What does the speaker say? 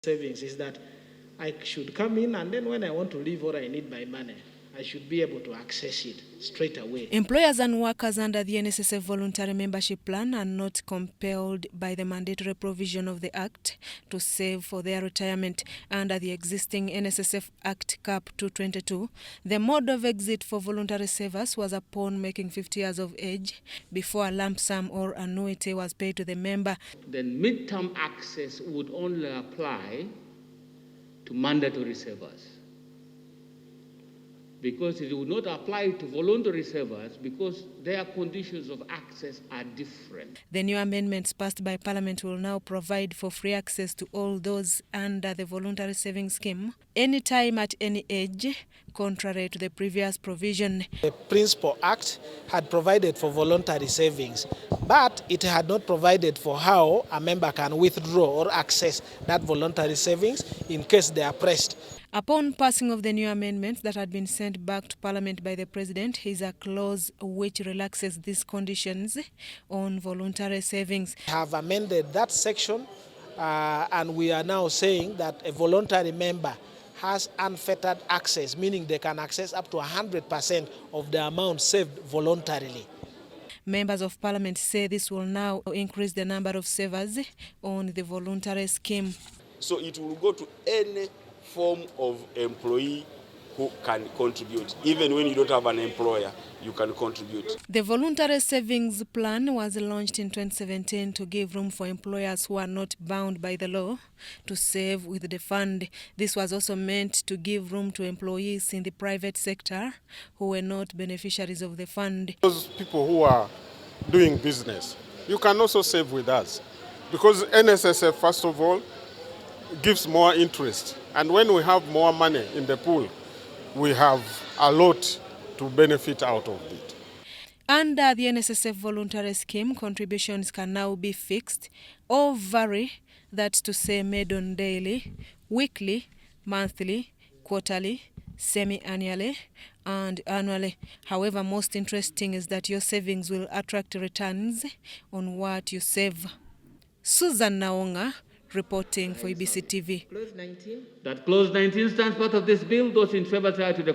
savings is that I should come in, and then when I want to leave or I need my money, I should be able to access it straight away. Employers and workers under the NSSF voluntary membership plan are not compelled by the mandatory provision of the Act to save for their retirement under the existing NSSF Act Cap 222. The mode of exit for voluntary savers was upon making 50 years of age before a lump sum or annuity was paid to the member. Then midterm access would only apply to mandatory savers, because it would not apply to voluntary savers because their conditions of access are different. The new amendments passed by Parliament will now provide for free access to all those under the voluntary savings scheme anytime at any age, contrary to the previous provision. The Principal Act had provided for voluntary savings, but it had not provided for how a member can withdraw or access that voluntary savings in case they are pressed. Upon passing of the new amendments that had been sent back to Parliament by the President is a clause which relaxes these conditions on voluntary savings. We have amended that section and we are now saying that a voluntary member has unfettered access, meaning they can access up to 100% of the amount saved voluntarily. Members of Parliament say this will now increase the number of savers on the voluntary scheme. So it will go to any form of employee who can contribute. Even when you don't have an employer, you can contribute. The voluntary savings plan was launched in 2017 to give room for employers who are not bound by the law to save with the fund. This was also meant to give room to employees in the private sector who were not beneficiaries of the fund. Those people who are doing business, you can also save with us, because NSSF, first of all, gives more interest. And when we have more money in the pool, we have a lot to benefit out of it. Under the NSSF voluntary scheme, contributions can now be fixed or vary, that's to say made on daily, weekly, monthly, quarterly, semi-annually, and annually. However, most interesting is that your savings will attract returns on what you save. Susan Naonga, reporting for EBC TV. That clause 19 stands part of this bill. Those in favor, say aye to the